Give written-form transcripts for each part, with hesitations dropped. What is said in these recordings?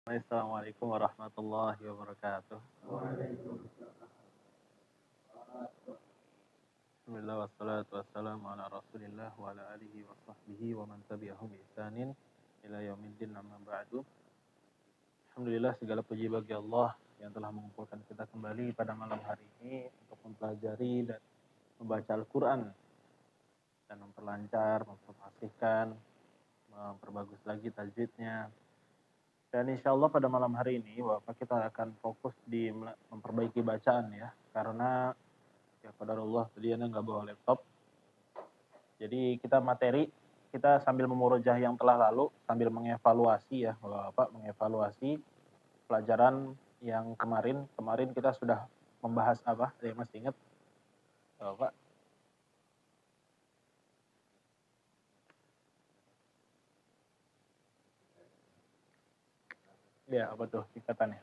Assalamualaikum warahmatullahi wabarakatuh. Bismillah wassalatu wassalamu ala rasulillah wa ala alihi wa sahbihi wa man tabi'ahum bi ihsanin ila yaumiddin amma ba'du. Alhamdulillah segala puji bagi Allah yang telah mengumpulkan kita kembali pada malam hari ini untuk mempelajari dan membaca Al-Quran dan memperlancar, memperfasihkan, memperbagus lagi tajwidnya. Dan insya Allah pada malam hari ini Bapak kita akan fokus di memperbaiki bacaan ya, karena ya qadarullah tadi Anda nggak bawa laptop. Jadi kita sambil memurujah yang telah lalu, sambil mengevaluasi ya, Bapak mengevaluasi pelajaran yang kemarin kita sudah membahas apa? Ada yang masih ingat, Bapak? Ya, apa tuh singkatannya?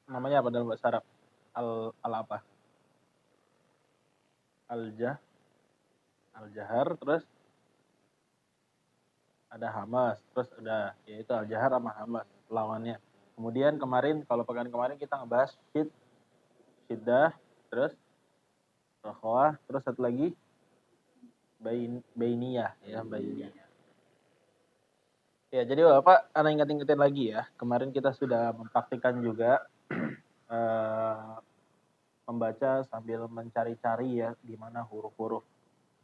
Namanya apa dalam bahasa Arab? Al apa? Al-jahar, terus ada hamas, terus ada yaitu al-jahar sama hamas lawannya. Kemudian kalau pekan kemarin kita ngebahas syiddah, terus rokhawah, terus satu lagi bainiyah ya, bainiyah. Ya, jadi Bapak Anda ingat-ingatin lagi ya. Kemarin kita sudah mempraktikkan juga membaca sambil mencari-cari ya di mana huruf-huruf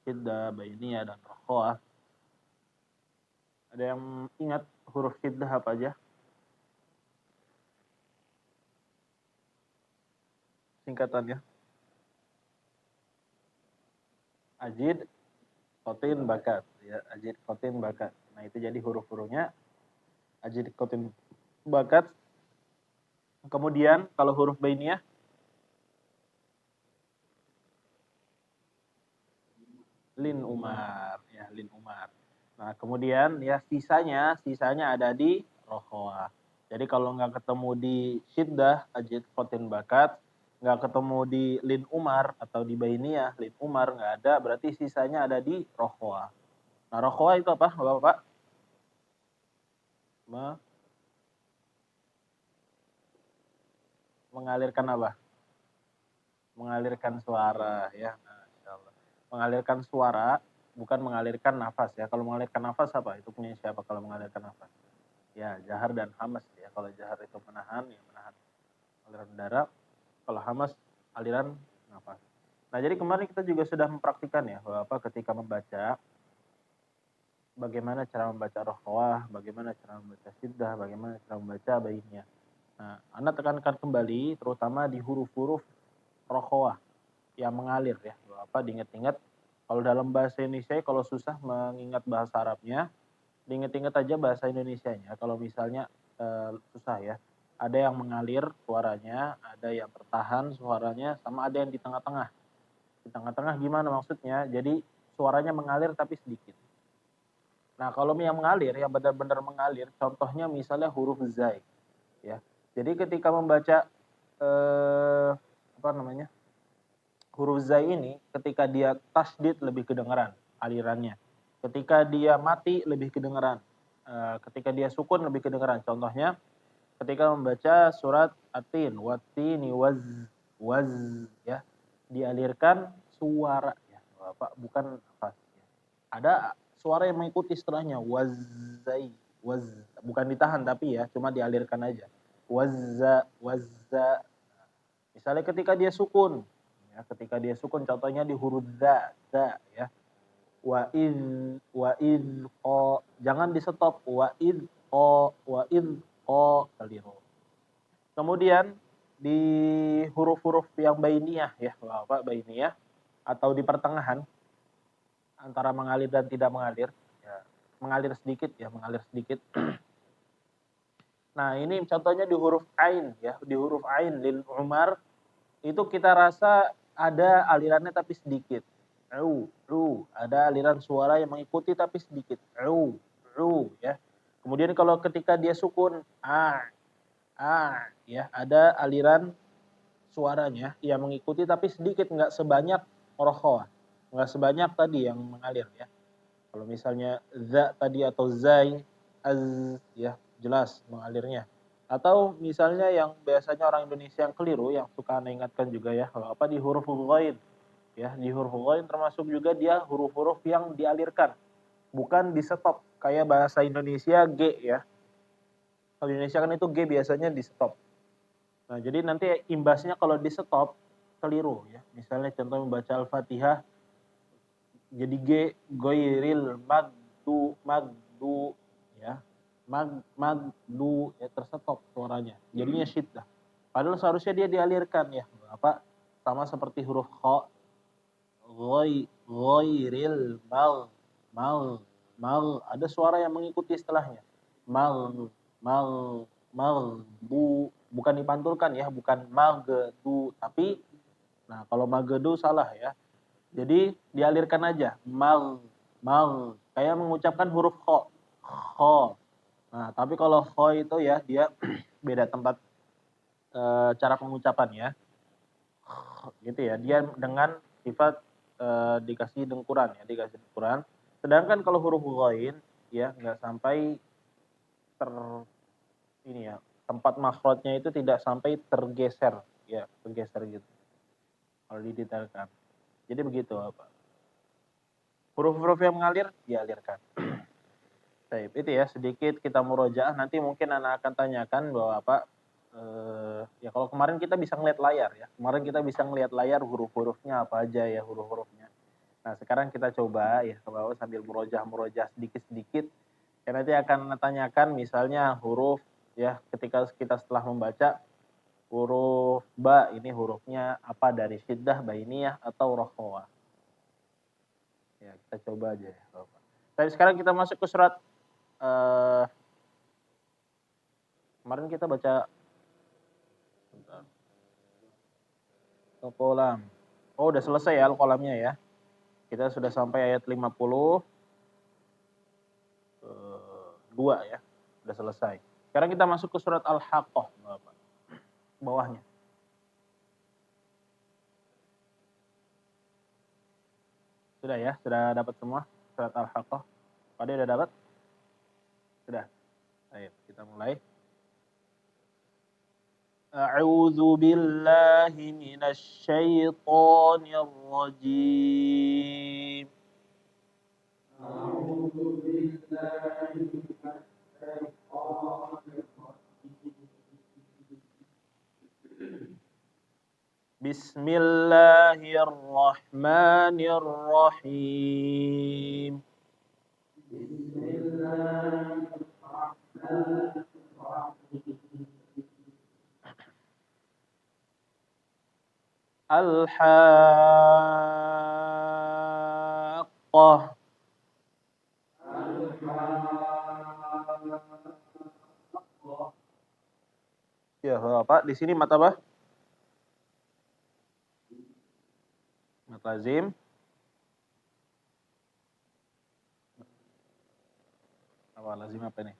syiddah, bainiyah dan rokhawah. Ada yang ingat huruf syiddah apa aja? Singkatannya. Ajid, Kotin, Bakat ya, Ajid, Kotin, Bakat. Nah, itu jadi huruf-hurufnya Ajid, Kotin, Bakat. Kemudian kalau huruf bainiyah Lin Umar ya, Lin Umar. Nah, kemudian ya sisanya ada di rokhawah. Jadi kalau nggak ketemu di syiddah, Ajid, Kotin, Bakat, nggak ketemu di Lin Umar atau di bainiyah, Lin Umar nggak ada, berarti sisanya ada di rokhawah. Nah, rokhawah itu apa, Bapak? Mengalirkan apa? Mengalirkan suara ya. Nah, insyaallah. Mengalirkan suara bukan mengalirkan nafas ya. Kalau mengalirkan nafas apa? Itu punya siapa kalau mengalirkan nafas? Ya, jahar dan hamas ya. Kalau jahar itu menahan aliran udara. Kalau hamas aliran nafas. Nah, jadi kemarin kita juga sudah mempraktikkan ya bahwa ketika membaca bagaimana cara membaca rokhawah, bagaimana cara membaca syiddah, bagaimana cara membaca bainnya. Nah, Anda tekankan kembali terutama di huruf-huruf rokhawah yang mengalir ya. Bapak diingat-ingat kalau dalam bahasa Indonesia kalau susah mengingat bahasa Arabnya, diingat-ingat aja bahasa Indonesianya. Kalau misalnya susah ya. Ada yang mengalir suaranya, ada yang bertahan suaranya, sama ada yang di tengah-tengah. Di tengah-tengah gimana maksudnya? Jadi suaranya mengalir tapi sedikit. Nah, kalau yang mengalir, yang benar-benar mengalir, contohnya misalnya huruf zai ya. Jadi ketika membaca apa namanya? Huruf zai ini ketika dia tasdid lebih kedengaran alirannya. Ketika dia mati lebih kedengaran. Ketika dia sukun lebih kedengaran. Contohnya ketika membaca surat At-Tin, wattini waz ya, dialirkan suara ya, Bapak, bukan nafas ya. Ada suara yang mengikuti setelahnya wazzai, waz, bukan ditahan tapi ya, cuma dialirkan aja. Wazza. Misalnya ketika dia sukun, ya, ketika dia sukun contohnya di huruf za ya. Wa id qa, jangan di stop wa id qa kaliru. Kemudian di huruf-huruf yang bainiyah ya, Bapak, bainiyah atau di pertengahan antara mengalir dan tidak mengalir, ya, mengalir sedikit. Nah, ini contohnya di huruf ain ya, di huruf ain lil Umar itu kita rasa ada alirannya tapi sedikit. Ada aliran suara yang mengikuti tapi sedikit. Ya. Kemudian kalau ketika dia sukun ya, ada aliran suaranya yang mengikuti tapi sedikit, nggak sebanyak rokhawah, nggak sebanyak tadi yang mengalir ya. Kalau misalnya za tadi atau zai, az ya, jelas mengalirnya. Atau misalnya yang biasanya orang Indonesia yang keliru, yang suka Anda ingatkan juga ya, apa di huruf ghain. Ya, di huruf ghain termasuk juga dia huruf-huruf yang dialirkan, bukan di stop. Kayak bahasa Indonesia G ya. Kalau Indonesia kan itu G biasanya di stop. Nah, jadi nanti imbasnya kalau di stop keliru ya. Misalnya contoh membaca Al-Fatihah jadi G, goiril magdu ya. Magdu ya, terstop suaranya. Jadinya syiddah. Padahal seharusnya dia dialirkan ya. Apa? Sama seperti huruf kha, ghairil mal, ada suara yang mengikuti setelahnya. Mal bu, bukan dipantulkan ya, bukan magdu, tapi nah kalau magdu salah ya. Jadi dialirkan aja. Mal. Kayak mengucapkan huruf kho. Nah, tapi kalau kho itu ya dia beda tempat cara pengucapan ya. Gitu ya. Dia dengan sifat dikasih dengkuran ya, dikasih dengkuran. Sedangkan kalau huruf ghain ya nggak sampai ini ya, tempat makhrajnya itu tidak sampai tergeser ya, tergeser gitu. Kalau didetailkan. Jadi begitu apa? Huruf-huruf yang mengalir dialirkan. Baik, itu ya sedikit kita murojaah. Nanti mungkin anak akan tanyakan bahwa apa ya kalau kemarin kita bisa ngeliat layar ya. Kemarin kita bisa ngeliat layar huruf-hurufnya apa aja ya huruf-hurufnya. Nah, sekarang kita coba ya ke bawah sambil murojaah sedikit-sedikit. Ya nanti akan tanyakan misalnya huruf ya ketika kita setelah membaca huruf ba ini hurufnya apa dari syiddah, bainiyah atau rokhawah. Ya, kita coba aja ya. Tapi sekarang kita masuk ke surat kemarin kita baca Al-Qalam. Oh, udah selesai ya Al-Qalamnya ya. Kita sudah sampai ayat 52 ya. Sudah selesai. Sekarang kita masuk ke surat Al-Haqqah, Bapak. Bawahnya. Sudah ya, sudah dapat semua surat Al-Haqqah. Pada udah dapat? Sudah. Ayo, kita mulai. A'udzu billahi minasy syaithanir rajim. A'udzu billahi minasy syaitonir rajim. Bismillahirrahmanirrahim. Al-Haqqah. Ya, Bapak, di sini mat apa? Mat lazim. Apa lazim apa nih?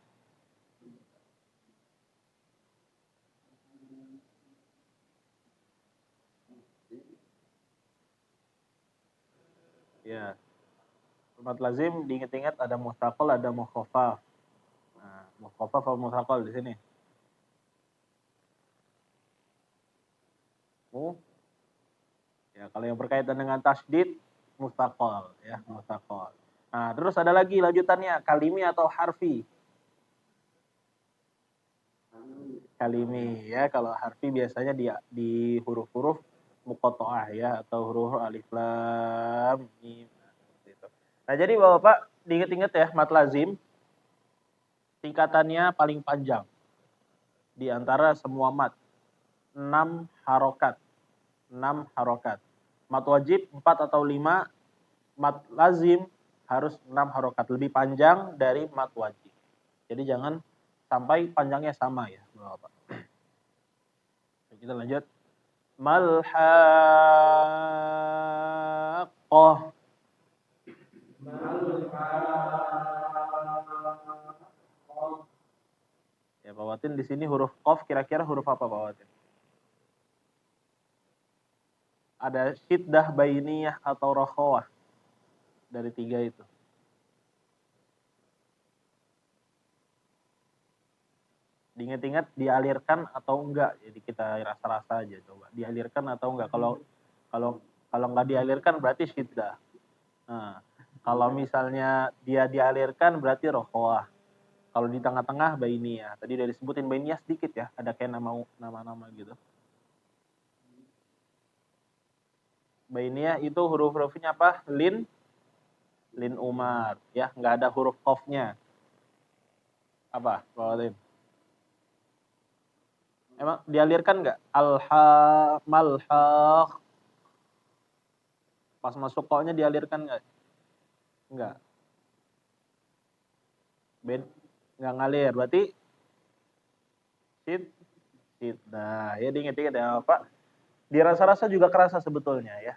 Ya. Mat lazim diingat-ingat ada mustaqal, ada mukhaffaf. Nah, mukhaffaf atau mustaqal di sini? Ya, kalau yang berkaitan dengan tasydid mustaqal ya, mustaqal. Nah, terus ada lagi lanjutannya kalimi atau harfi. Kalimi ya, kalau harfi biasanya di huruf-huruf muqatta'ah ya atau huruf alif lam mim gitu. Nah, jadi Bapak diingat-ingat ya, mat lazim tingkatannya paling panjang di antara semua mat. 6 harokat. 6 harokat. Mat wajib 4 atau 5, mat lazim harus 6 harokat. Lebih panjang dari mat wajib. Jadi jangan sampai panjangnya sama ya, Bapak. Kita lanjut. Malhaqqah. Ya, Pak Watin di sini huruf qaf kira-kira huruf apa Pak Watin? Ada syiddah, bainiyah atau rokhawah dari 3 itu. Diingat-ingat dialirkan atau enggak. Jadi kita rasa-rasa aja coba. Dialirkan atau enggak. Kalau nggak dialirkan berarti syiddah. Nah, kalau misalnya dia dialirkan berarti rokhawah. Kalau di tengah-tengah bainiyah. Tadi udah disebutin bainiyah sedikit ya. Ada kayak nama-nama gitu. Bainiyah itu huruf-hurufnya apa? Lin Umar. Ya, nggak ada huruf qafnya. Apa? Qawatim. Emang dialirkan nggak? Malhaq. Pas masuk koknya dialirkan nggak? Nggak. Nggak ngalir. Berarti sit. Nah, ya diinget-inget ya Pak. Dirasa-rasa juga kerasa sebetulnya ya.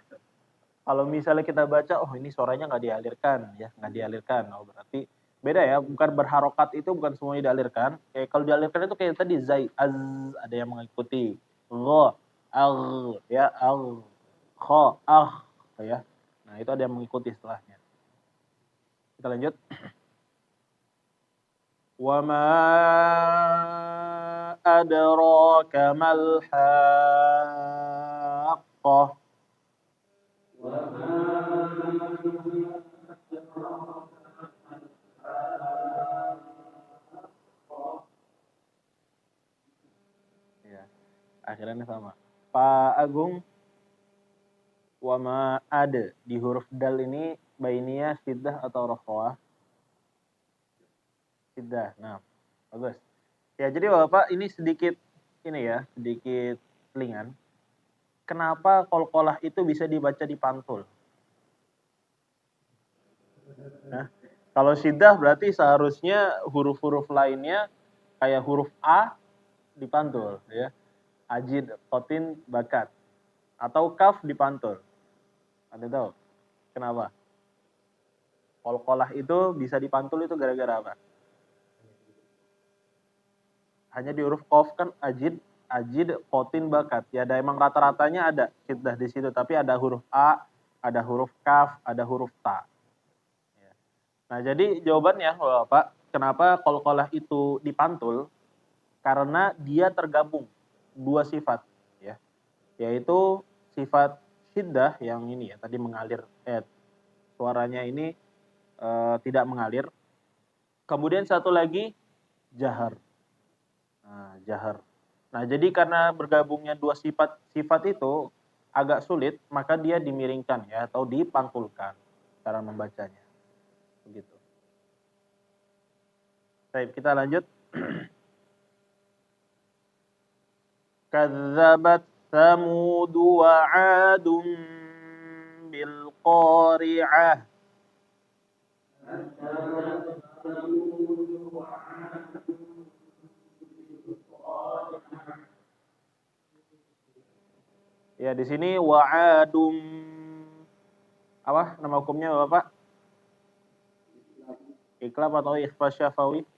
Kalau misalnya kita baca, oh ini suaranya nggak dialirkan ya, nggak dialirkan. Oh berarti beda ya, bukan berharokat itu bukan semuanya dialirkan. Kayak kalau dialirkan itu kayak tadi zai, az, ada yang mengikuti. Gho, ag, ya, ag, kho, ya. Nah itu ada yang mengikuti setelahnya. Kita lanjut. Wa ma adraka mal haqqah. Ya, akhirnya sama. Pak Agung, wama ada di huruf dal ini bainiyah syiddah atau rokhawah? Syiddah. Nah, bagus. Ya, jadi Bapak ini sedikit selingan. Kenapa qalqalah itu bisa dibaca dipantul? Nah, kalau syiddah berarti seharusnya huruf-huruf lainnya kayak huruf A dipantul ya. Ajid, qotin, bakat. Atau kaf dipantul. Anda tahu kenapa? Qalqalah itu bisa dipantul itu gara-gara apa? Hanya di huruf qaf kan ajid, qotin, bakat. Ya ada emang rata-ratanya ada syiddah di situ, tapi ada huruf A, ada huruf kaf, ada huruf ta. Ya. Nah, jadi jawabannya Bapak, kenapa qalqalah itu dipantul? Karena dia tergabung dua sifat ya. Yaitu sifat syiddah yang ini ya, tadi mengalir suaranya ini tidak mengalir. Kemudian satu lagi jahar. Nah, jahar. Nah, jadi karena bergabungnya dua sifat itu agak sulit, maka dia dimiringkan ya atau dipantulkan cara membacanya. Begitu. Baik, kita lanjut. Kadzabat Tsamud wa 'Adun bil qari'ah. Ya, di sini wa'adum apa nama hukumnya Bapak? Iklab atau ikhfa syafawi?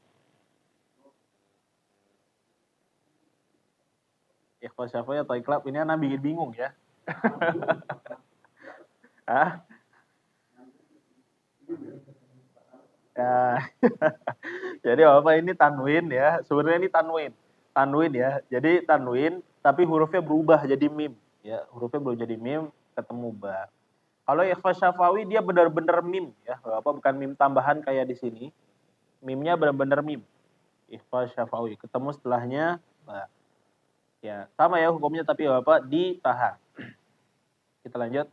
Ikhfa syafawi atau iklab? Ini anak bikin bingung ya. Ah? Ya. Jadi Bapak ini tanwin ya. Sebenarnya ini tanwin. Tanwin ya. Jadi tanwin tapi hurufnya berubah jadi mim ya. Hurufnya berubah jadi mim ketemu ba. Kalau ikhfa syafawi dia benar-benar mim ya. Bapak bukan mim tambahan kayak di sini. Mimnya benar-benar mim. Ikhfa syafawi ketemu setelahnya ba. Ya, sama ya hukumnya tapi Bapak ditahan. Kita lanjut.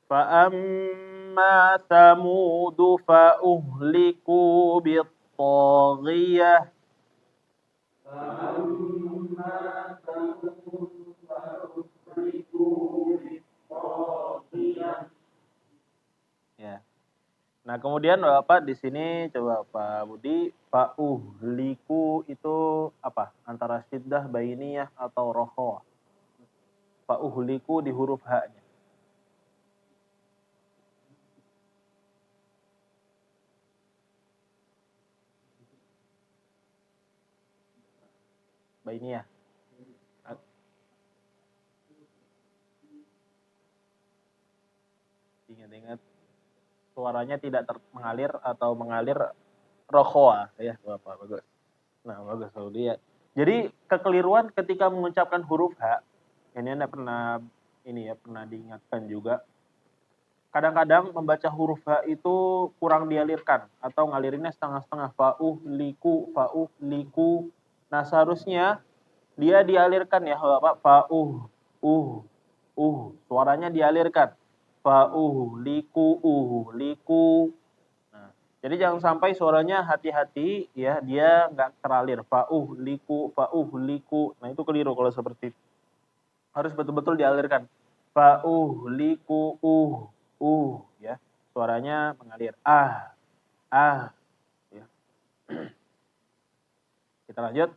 فأما ثمود فأهلكوا بالطاغية. Ya. Nah, kemudian Bapak di sini coba Pak Budi, fa'uhliku itu apa? Antara syiddah bainiyah atau rokhawah. Fa'uhliku di huruf H-nya. Bainiyah. Ingat-ingat suaranya tidak mengalir atau mengalir rokhawah ya Bapak, bagus. Nah, bagus kalau dia. Jadi kekeliruan ketika mengucapkan huruf H, ini Anda pernah diingatkan juga. Kadang-kadang membaca huruf H itu kurang dialirkan atau ngalirinnya setengah-setengah. Fa'uh, liku. Nah, seharusnya dia dialirkan ya, Bapak. Suaranya dialirkan. Liku. Nah, jadi jangan sampai suaranya hati-hati ya, dia nggak teralir. Liku. Nah, itu keliru kalau seperti itu. Harus betul-betul dialirkan. Liku, ya. Suaranya mengalir. Ya. Kita lanjut.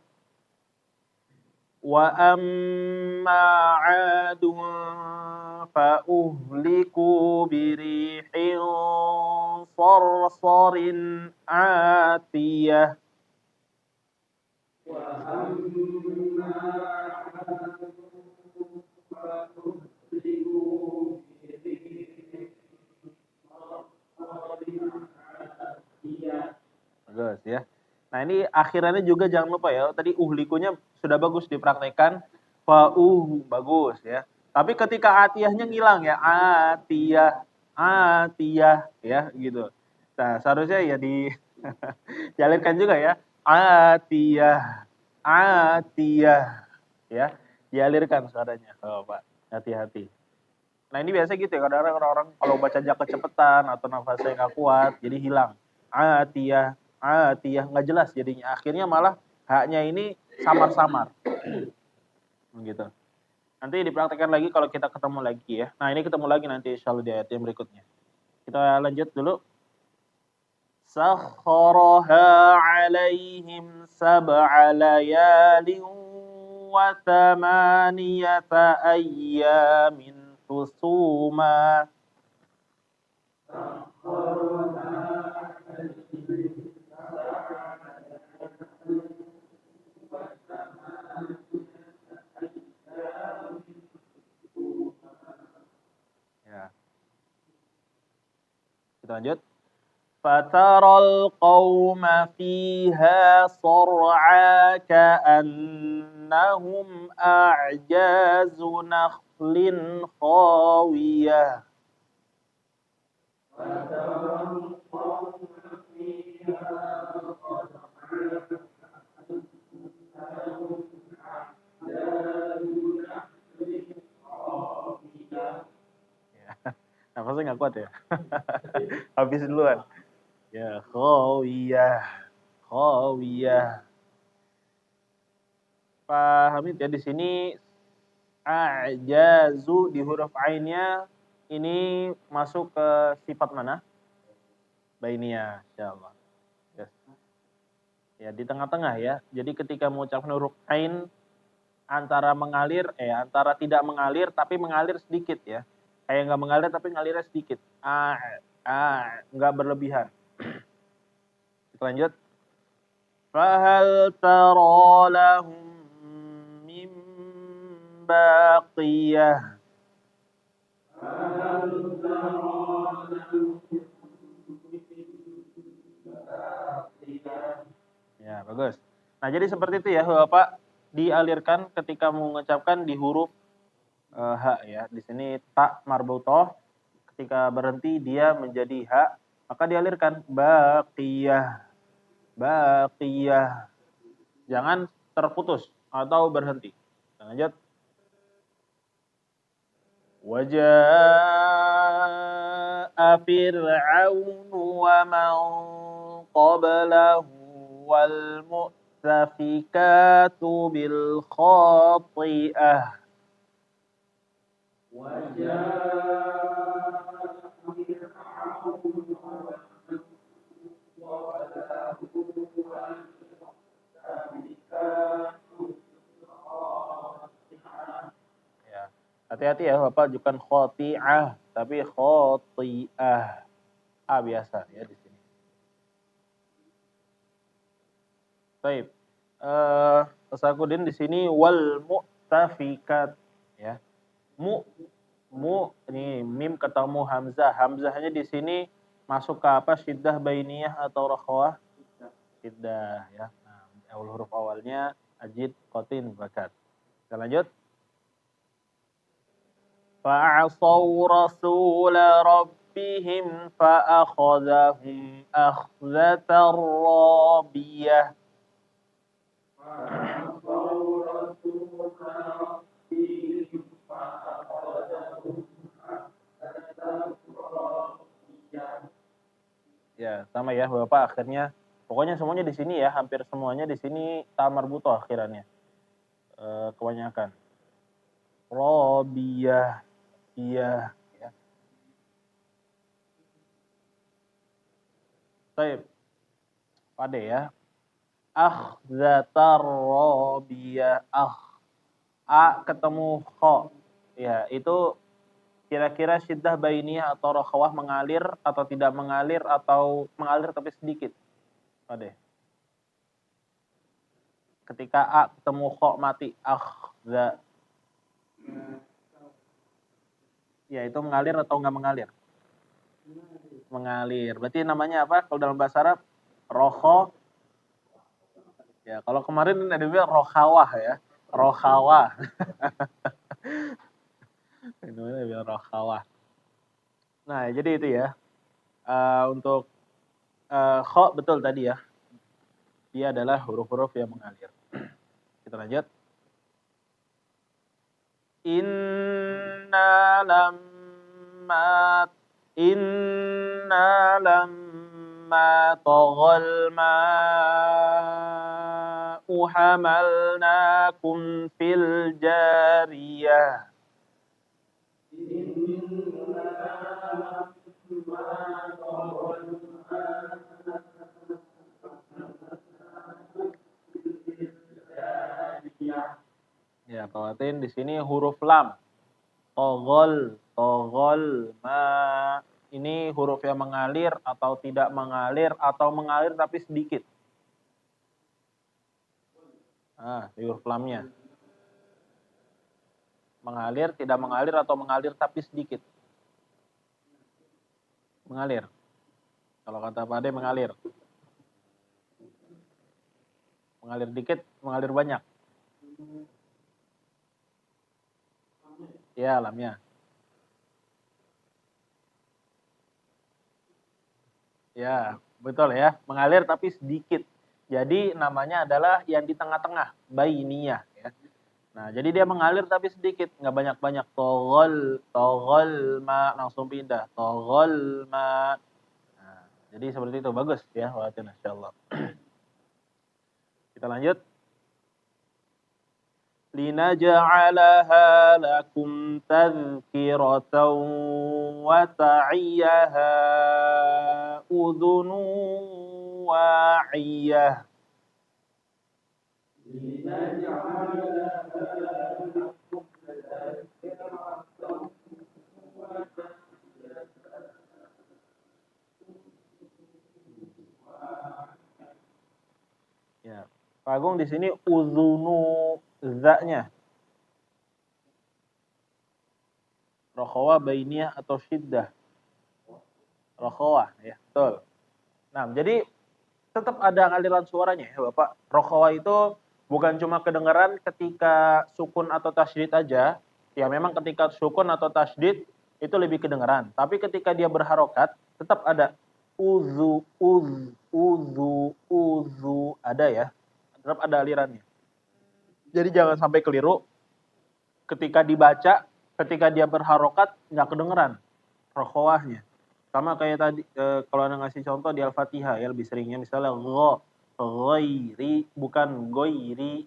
Wa amma 'adun fa uhliku birihin sarsarin 'atiyah. Wa amma 'adun fa uhliku birihin sarsarin 'atiyah. Bagus ya. Nah, ini akhirannya juga jangan lupa ya. Tadi uhlikunya sudah bagus dipraktekkan. Bagus ya. Tapi ketika atiyahnya ngilang ya. Atiyah ya gitu. Nah, seharusnya ya dialirkan juga ya. Atiyah ya. Dialirkan suaranya. Oh, Pak. Hati-hati. Nah, ini biasa gitu ya. Kadang-kadang orang-orang kalau baca jak kecepatan atau nafasnya nggak kuat, jadi hilang. Atiyah nggak jelas jadinya. Akhirnya malah haknya ini samar-samar. Gitu. Nanti dipraktekkan lagi kalau kita ketemu lagi ya. Nah, ini ketemu lagi nanti insyaallah di ayat yang berikutnya. Kita lanjut dulu. Sakharaha 'alaihim sab'a layalin wa thamaniyata ayyamin husuma. Ya. Kita lanjut. Fataral qauma fiha sar'a ka'annahum a'jazu nakhlin khawiyah. Fataral qauma fiha sar'a ka'annahum a'jazu nakhlin khawiyah. Nafasnya nggak kuat ya. Habis duluan. Ya, khawiyah. Pak Hamid ya, di sini a'jazu di huruf ainnya ini masuk ke sifat mana? Bainiyah, insyaallah. Yes. Ya, di tengah-tengah ya. Jadi ketika mengucapkan huruf ain antara tidak mengalir tapi mengalir sedikit ya. Kayak nggak mengalir tapi ngalirnya sedikit. Nggak berlebihan. Kita lanjut. Fahal tara lahum min baqiyah. Fahal tara lahum min baqiyah. Ya, bagus. Nah, jadi seperti itu ya, Bapak, dialirkan ketika mengucapkan di huruf H ya. Di sini ta marbutoh, ketika berhenti dia menjadi H, maka dialirkan baqiyah. Jangan terputus atau berhenti. Lanjut. Waja'a fir'aun wa man qablahu wal mu'tafikatu bil khati'ah. Ya. Hati-hati ya, Bapak, bukan khoti'ah, tapi khoti'ah. Biasa ya di sini. Baik. Tasakudin di sini wal mu'tafikat ya. Mu ini mim ketemu hamzah. Hamzahnya di sini masuk ke apa? Syiddah bainiyah atau rakhawah? Syiddah ya. Nah, Huruf awalnya ajid, qatin, bakat. Kita lanjut. Fa'asaw rasula rabbihim fa'akhadhahum akhzatar rabiyah. Ya, sama ya Bapak akhirnya. Pokoknya semuanya di sini ya, hampir semuanya di sini ta marbutoh akhirannya. Kebanyakan. Robiyah, iya. Ya. Baik, pade ya. Akhzatar robiyah. A ketemu kho. Ya, itu kira-kira syiddah bainiyah atau rokhawah mengalir atau tidak mengalir atau mengalir tapi sedikit. Pade. Ketika A ketemu kho mati. Akhza. Ya, itu mengalir atau enggak mengalir? Mengalir. Berarti namanya apa kalau dalam bahasa Arab? Rokho. Ya, kalau kemarin ada bilang rokhawah ya. Rokhawah. Ini bilang rokhawah. Nah, jadi itu ya. Untuk kho betul tadi ya. Dia adalah huruf-huruf yang mengalir. Kita lanjut. Inna lamma taghal ma'u hamalnakum fil jariyah. Ya, kawatin di sini huruf lam. Togol, ma. Ini huruf yang mengalir atau tidak mengalir atau mengalir tapi sedikit. Di huruf lamnya. Mengalir, tidak mengalir atau mengalir tapi sedikit. Mengalir. Kalau kata Pak Ade mengalir. Mengalir dikit, mengalir banyak. Ya, lamnya. Ya, betul ya. Mengalir tapi sedikit. Jadi namanya adalah yang di tengah-tengah, bainiyah ya. Nah, jadi dia mengalir tapi sedikit, nggak banyak-banyak. Togol ma, langsung pindah. Togol ma. Nah, jadi seperti itu, bagus ya, walaupun insyaallah. Kita lanjut. Linaj'alaha lakum tadhkiratan wa ta'iyaha udhunu wa'iyah. Ya, Pak Agung di sini udhunu za-nya. Rokhawah bainiyah atau syiddah? Rokhawah ya, betul. Nah, jadi tetap ada aliran suaranya ya Bapak. Rokhawah itu bukan cuma kedengaran ketika sukun atau tasydid aja. Ya memang ketika sukun atau tasydid itu lebih kedengaran. Tapi ketika dia berharokat tetap ada uzu, ada ya. Tetap ada alirannya. Jadi jangan sampai keliru ketika dibaca, ketika dia berharokat nggak kedengeran rokhawahnya. Sama kayak tadi kalau Anda ngasih contoh di Al-Fatihah ya lebih seringnya misalnya ghairi bukan ghairi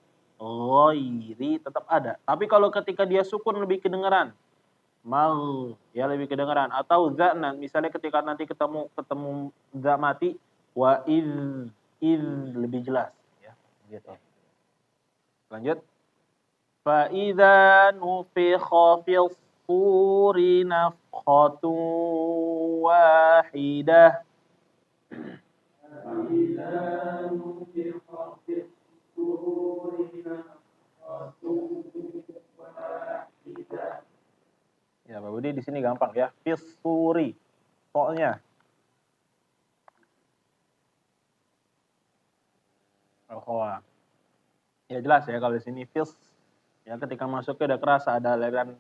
tetap ada. Tapi kalau ketika dia sukun lebih kedengeran. Mal ya lebih kedengeran atau za'nan misalnya ketika nanti ketemu za mati wa iz lebih jelas ya gitu. Lanjut. Fa idza nufikha fis suri nafkhatun wahidah. Ya, Pak Budi di sini gampang ya. Fisuri. Pokoknya. Al-Khawa. Ya jelas ya kalau di sini feels ya ketika masuknya udah kerasa ada aliran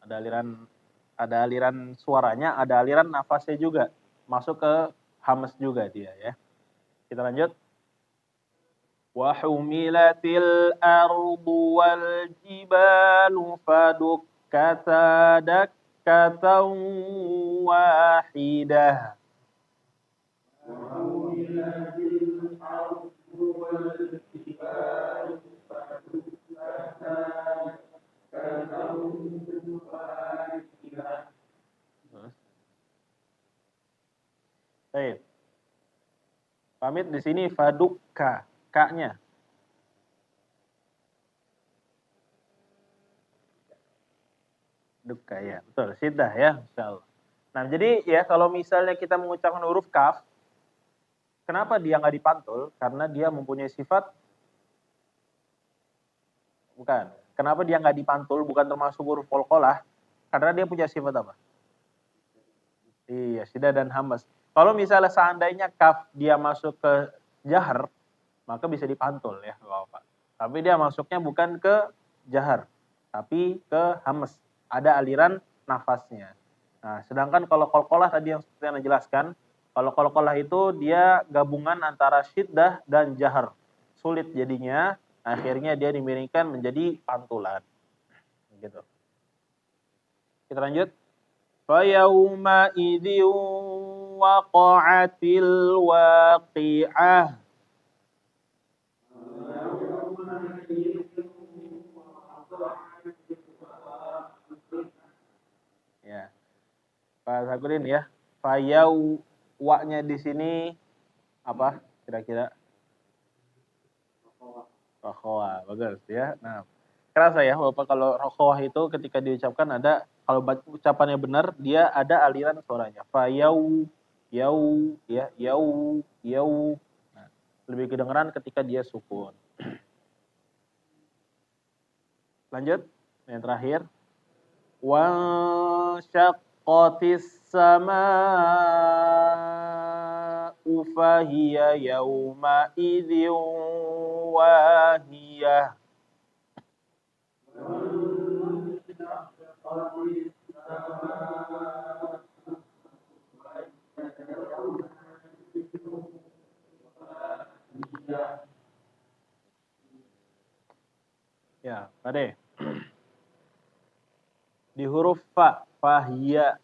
ada aliran suaranya, ada aliran nafasnya juga. Masuk ke hamas juga dia ya. Kita lanjut. Wa humilatil ardu wal jibalu fadukkata dakkatan wahidah. Baik. Pamit di sini fadukka, ka-nya. Dukka ya, betul. Sidah ya, insyaallah. Nah, jadi ya kalau misalnya kita mengucapkan huruf kaf, kenapa dia nggak dipantul? Karena dia mempunyai sifat bukan. Kenapa dia nggak dipantul? Bukan termasuk huruf qalqalah, karena dia punya sifat apa? Iya, sidah dan hamas. Kalau misalnya seandainya kaf dia masuk ke jahar, maka bisa dipantul ya, Bapak. Tapi dia masuknya bukan ke jahar, tapi ke hamas. Ada aliran nafasnya. Nah, sedangkan kalau qalqalah tadi yang seperti yang jelaskan, kalau qalqalah itu dia gabungan antara syiddah dan jahar. Sulit jadinya, akhirnya dia dimiringkan menjadi pantulan. Gitu. Kita lanjut. Fa yauma idzin waqa'atil waqi'ah. Ya. Pak Sakurin ya. Fayau wa-nya di sini apa kira-kira? Rokhawah. Bagus ya. Nah, kerasa ya Bapak kalau rokhawah itu ketika diucapkan ada kalau ucapannya benar dia ada aliran suaranya. Fayau yau ya yau yau. Nah, lebih kedengeran ketika dia sukun. Lanjut yang terakhir. Wa syaqqatis samaa'u fahiya yauma idzin wahiyah. Ya, Pade. Di huruf fa, fahiya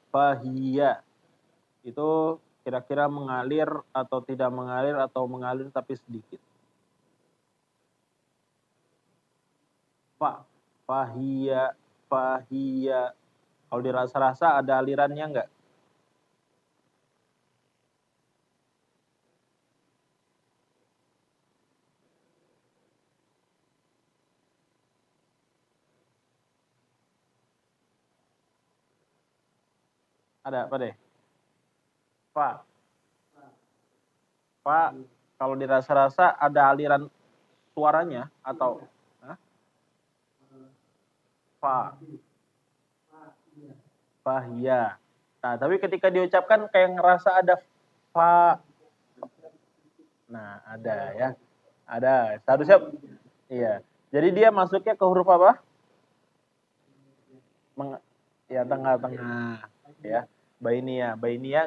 itu kira-kira mengalir atau tidak mengalir atau mengalir tapi sedikit. Fa, fahiya. Kalau dirasa-rasa ada alirannya enggak? Ada apa deh? Fa. Fa, kalau dirasa-rasa ada aliran suaranya atau fa. Fahya. Nah, tapi ketika diucapkan kayak ngerasa ada fa. Nah, ada ya. Ada. Seharusnya iya. Jadi dia masuknya ke huruf apa? Ya tengah-tengah ya. Bainia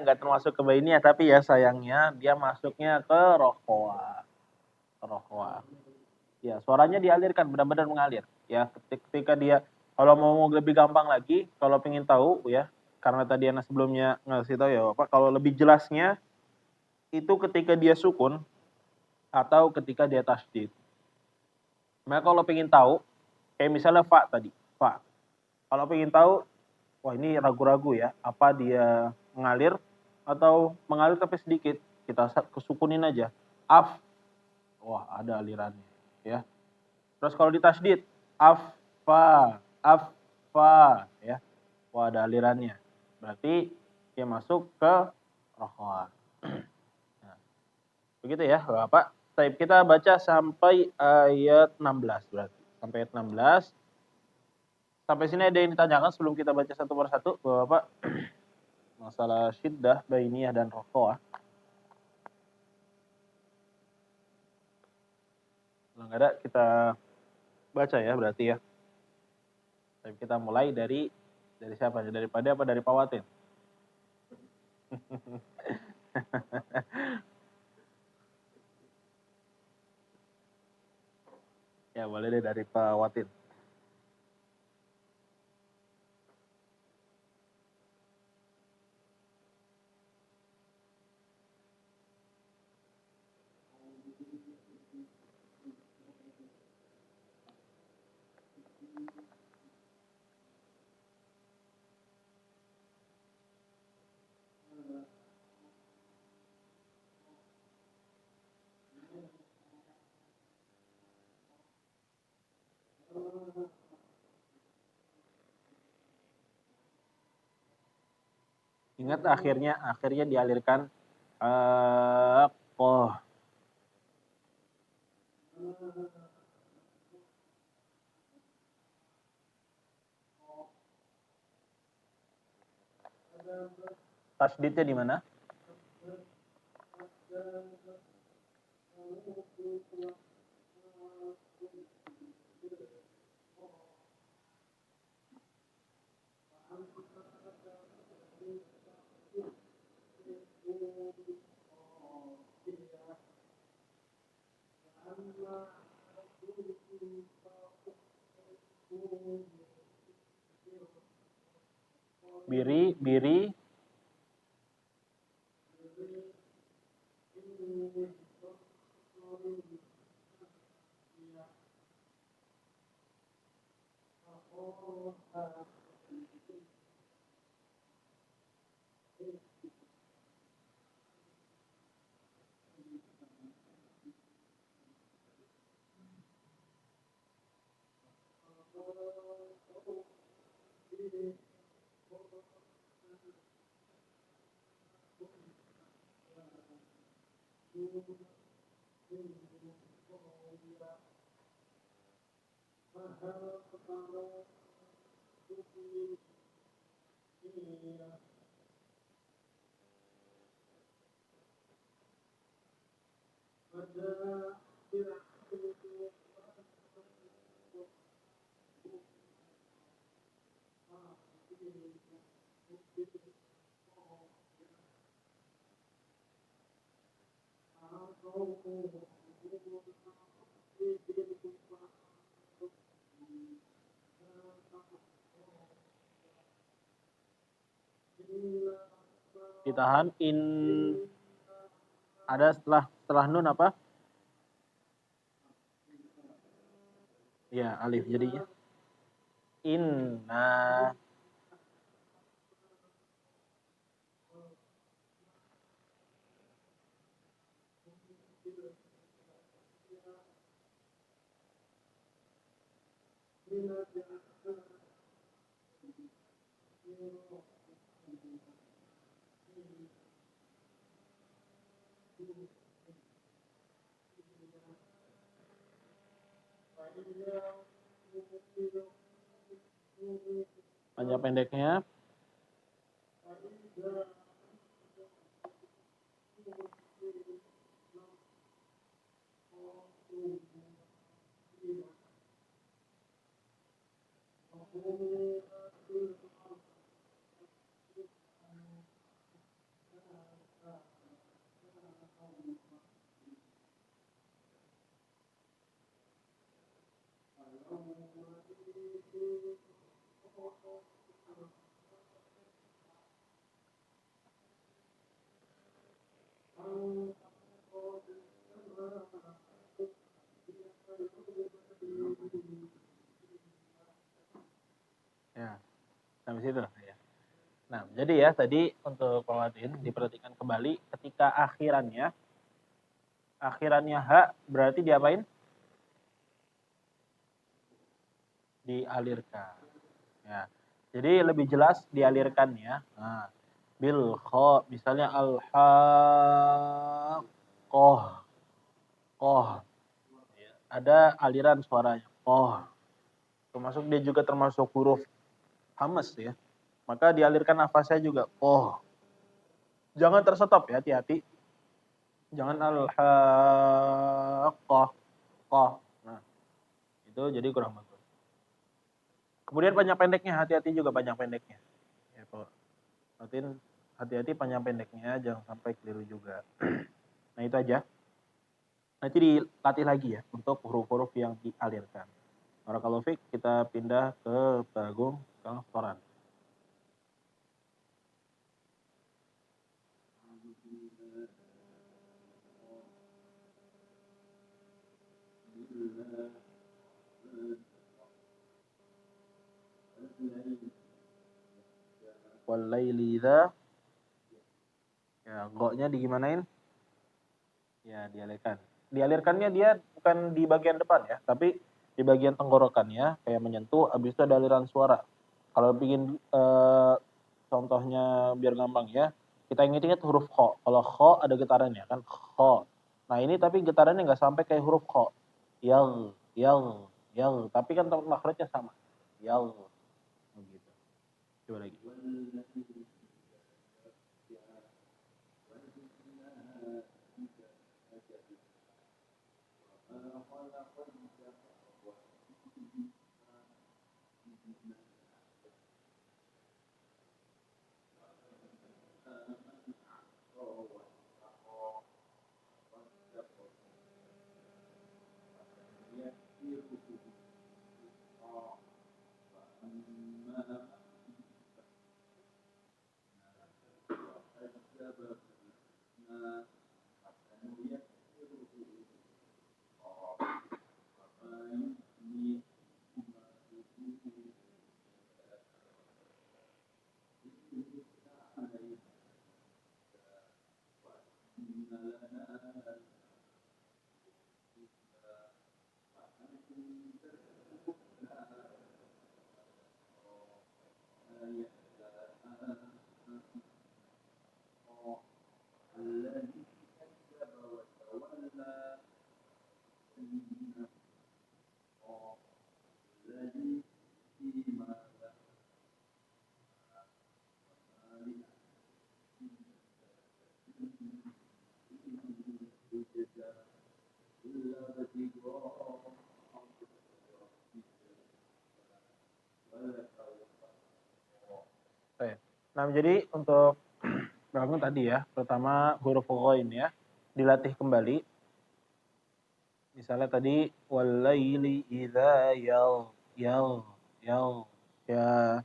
nggak termasuk ke bainia tapi ya sayangnya dia masuknya ke rokhwa. Rokhwa. Ya, suaranya dialirkan benar-benar mengalir. Ya, ketika dia kalau mau lebih gampang lagi, kalau pengen tahu ya, karena tadi Ana sebelumnya ngasih tahu ya Bapak, kalau lebih jelasnya itu ketika dia sukun atau ketika dia tasydid. Maka kalau pengen tahu, kayak misalnya fa tadi, fa. Kalau pengen tahu, wah ini ragu-ragu ya, apa dia mengalir atau mengalir tapi sedikit, kita kesukunin aja. Af, wah ada alirannya, ya. Terus kalau di tasydid, affa, ya. Wah ada alirannya. Berarti dia masuk ke rokhwa. Nah, begitu ya, Bapak. Baik, kita baca sampai ayat 16 berarti. Sampai ayat 16. Sampai sini ada yang ditanyakan sebelum kita baca satu persatu, Bapak. Masalah syiddah, bainiyah dan rokhwa. Kalau nggak ada kita baca ya berarti ya. Tapi kita mulai dari siapa? Daripada apa? Dari Pak Watin. Ya boleh deh dari Pak Watin. Ingat akhirnya dialirkan qoh. Tasdidnya di mana? Biri. Ditahan in, ada setelah nun apa? Ya, alif jadinya inna. Panjang pendeknya ya sampai situ ya. Nah, jadi ya tadi untuk Pawadin diperhatikan kembali ketika akhirannya hak berarti diapain? Dialirkan. Ya. Jadi lebih jelas dialirkan ya. Nah, bil kha misalnya al haqqah. Qah. Ada aliran suaranya. Qah. Termasuk dia juga termasuk huruf hamas ya. Maka dialirkan nafasnya juga. Qah. Jangan tersetop ya, hati-hati. Jangan al haqqah. Qah. Itu jadi kurang bagus. Kemudian panjang pendeknya, hati-hati juga panjang pendeknya. Ya, kalau hati-hati panjang pendeknya, jangan sampai keliru juga. Nah itu aja. Nanti dilatih lagi ya untuk huruf-huruf yang dialirkan. Barakallahu fiik, kita pindah ke Bagung Kang Soran. Walaili idza, ya go-nya digimanain? Ya, dialirkan. Dialirkannya dia bukan di bagian depan ya, tapi di bagian tenggorokannya kayak menyentuh, habis itu ada aliran suara. Kalau bikin contohnya biar gampang ya, kita ingat-ingat huruf kho. Kalau kho ada getarannya kan kho. Nah ini tapi getarannya nggak sampai kayak huruf kho. Yang, tapi kan makhrajnya sama. Yang, begitu. Coba lagi. Nah, jadi untuk bangun tadi ya, pertama huruf ghain ya, dilatih kembali. Misalnya tadi walaili idza yal ya,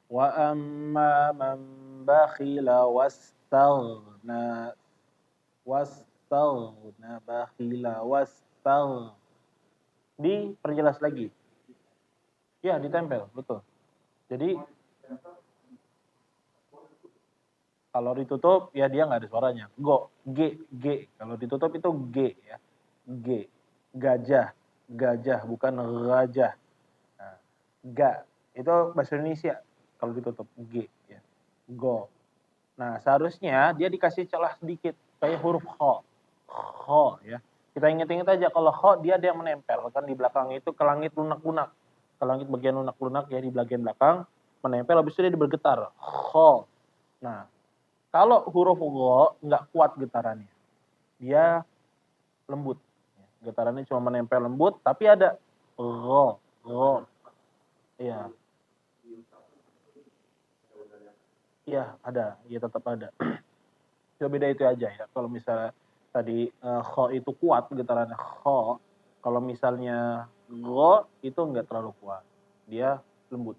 wa amma man bakhila bakhila diperjelas lagi. Ya, ditempel, betul. Jadi kalau ditutup ya dia nggak ada suaranya. G. Kalau ditutup itu G ya. G. Gajah bukan gajah. Nah, ga itu bahasa Indonesia kalau ditutup G ya. Go. Nah, seharusnya dia dikasih celah sedikit kayak huruf kho ya. Kita ingat-ingat aja kalau kho dia ada yang menempel kan di belakang itu ke langit lunak-lunak. Ke langit bagian lunak-lunak ya di bagian belakang menempel habis itu dia bergetar. Kho. Nah, kalau huruf gho nggak kuat getarannya, dia lembut. Getarannya cuma menempel lembut, tapi ada gho. Iya. Iya, ada. Iya tetap ada. Cuma beda itu aja ya. Kalau misalnya tadi kho itu kuat getarannya kho, kalau misalnya gho itu nggak terlalu kuat. Dia lembut.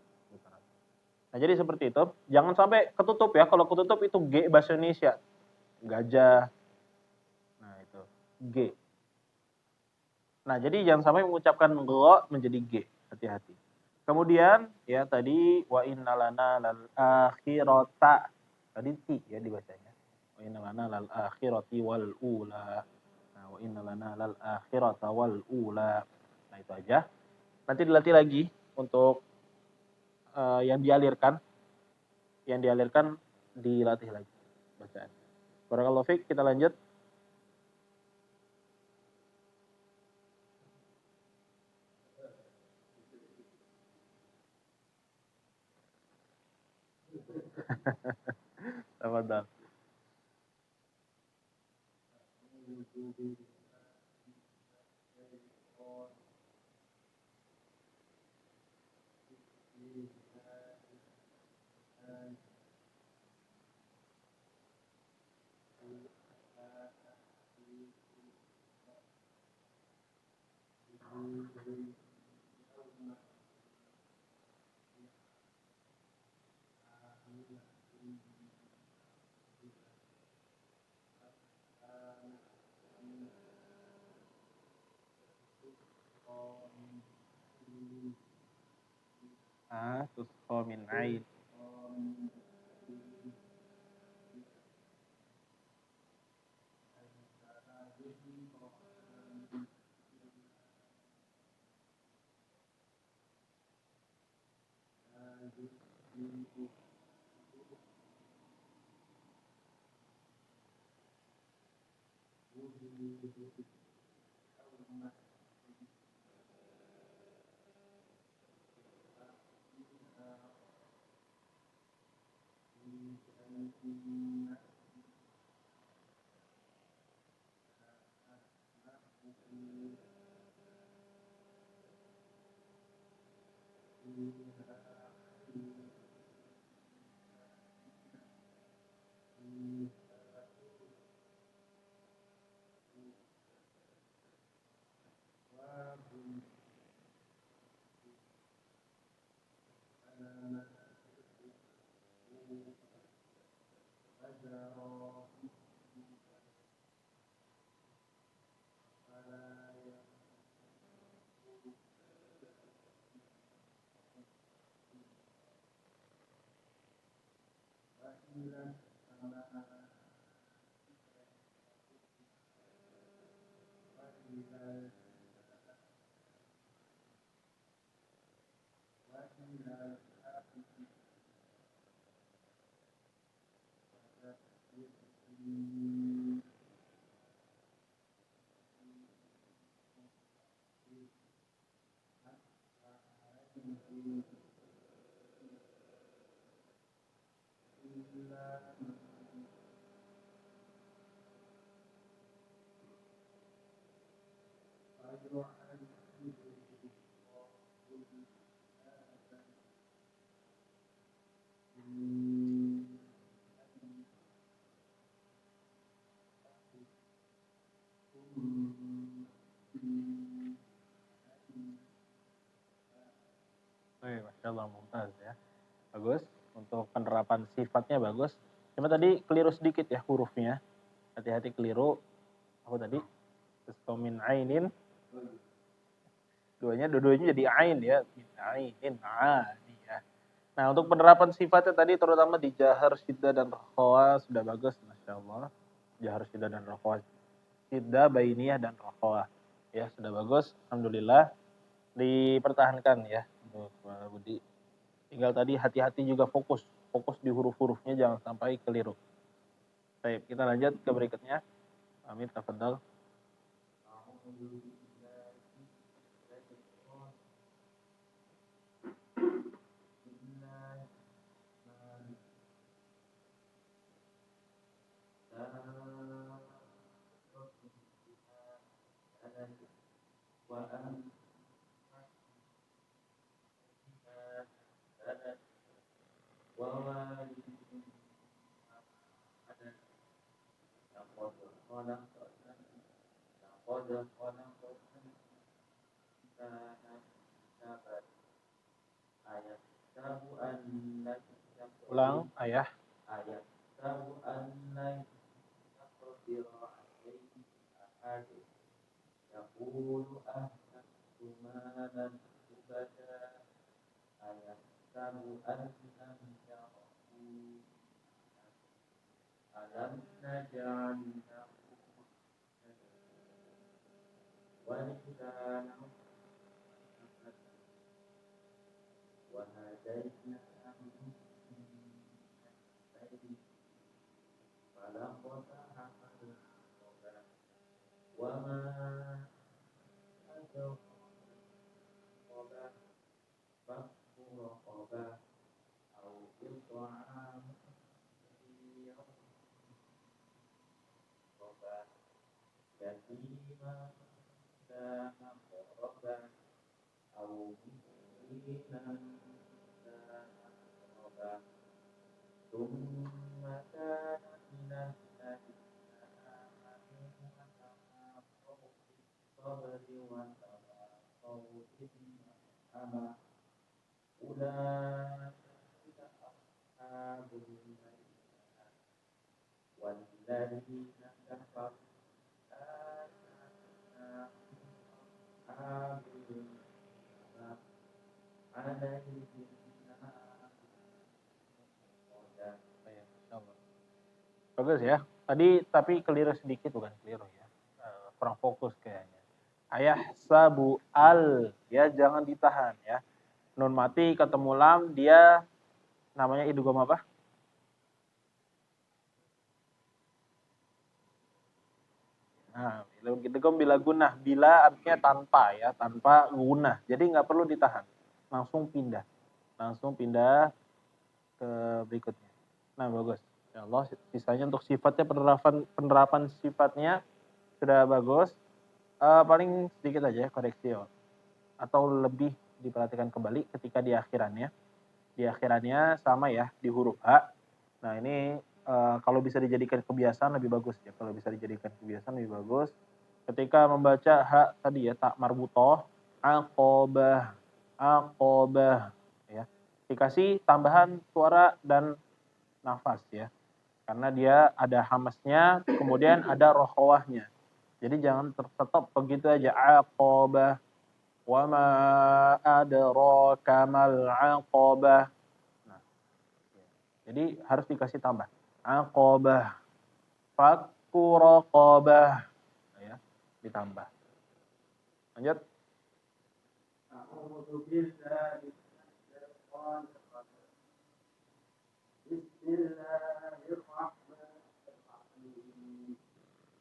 Nah, jadi seperti itu. Jangan sampai ketutup ya. Kalau ketutup itu G bahasa Indonesia. Gajah. Nah, itu G. Nah, jadi jangan sampai mengucapkan gho menjadi G. Hati-hati. Kemudian ya tadi wa innalana lal akhirata. Tadi ti ya dibacanya. Wa innalana lal akhirati wal ula. Nah, wa innalana lal akhirata wal ula. Nah, itu aja. Nanti dilatih lagi untuk yang dialirkan dilatih lagi bacaan. Barakallahu fiik, kita lanjut. Tafadhal. tusqa min ain. Masya Allah, mumtaz ya. Bagus. Untuk penerapan sifatnya bagus. Cuma tadi keliru sedikit ya hurufnya. Hati-hati keliru. Apa tadi? Tusqa min ainin. Dua-duanya jadi ain ya. Min ainin. Ya. Nah, untuk penerapan sifatnya tadi terutama di jahar, syiddah, dan rokhawah sudah bagus. Masya Allah. Jahar, syiddah, dan rokhawah. Syiddah, bainiyah, dan rokhawah. Ya, sudah bagus. Alhamdulillah. Dipertahankan ya. Untuk Budi. Tinggal tadi hati-hati juga fokus di huruf-hurufnya, jangan sampai keliru. Baik, kita lanjut ke berikutnya. Amin, tafadhal. Ulang, ayah. ثم كان من الذين آمنوا وتواصوا بالصبر وتواصوا بالمرحمة أولئك أصحاب الميمنة والذين كفروا آياتنا أصحاب الميمنة عليهم نار موقدة. Ya, insyaallah. Bagus ya. Tadi tapi keliru sedikit, bukan keliru ya. Kurang fokus kayaknya. Ayah sabu al, ya jangan ditahan ya. Nun mati ketemu lam, dia namanya idgham apa? Nah, idgham bila gunah. Bila artinya tanpa ya, tanpa gunah. Jadi nggak perlu ditahan. Langsung pindah. Langsung pindah ke berikutnya. Nah, bagus. Ya Allah, sisanya untuk sifatnya, penerapan sifatnya sudah bagus. Paling sedikit aja koreksi ya. Atau lebih diperhatikan kembali ketika di akhirannya. Di akhirannya sama ya, di huruf H. Nah, ini kalau bisa dijadikan kebiasaan lebih bagus ya. Kalau bisa dijadikan kebiasaan lebih bagus. Ketika membaca H tadi ya, tak marbutoh, aqobah, aqobah. Ya. Dikasih tambahan suara dan nafas ya. Karena dia ada hamasnya, kemudian ada rohawahnya. Jadi jangan tetap begitu aja, aqobah. Wa ma adraka mal aqobah. Nah, jadi harus dikasih tambah. Aqobah, fakku raqobah. Ya, ditambah. Lanjut. A'udzu billahi minasyaitonir rajim. Bismillahirrahmanirrahim.